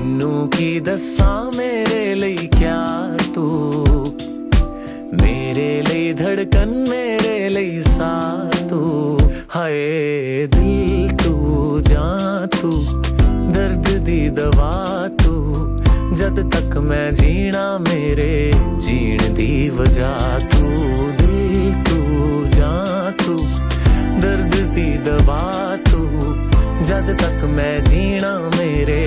मैनू की दसा मेरे लिए क्या तू, मेरे लिए धड़कन मेरे लिए सा तू। हाय दिल तू जां तू, दर्द दी दवा तू, जद तक मैं जीना मेरे जीण दी वजह तू। दिल तू जां तू, दर्द दी दवा तू, जद तक मैं जीना मेरे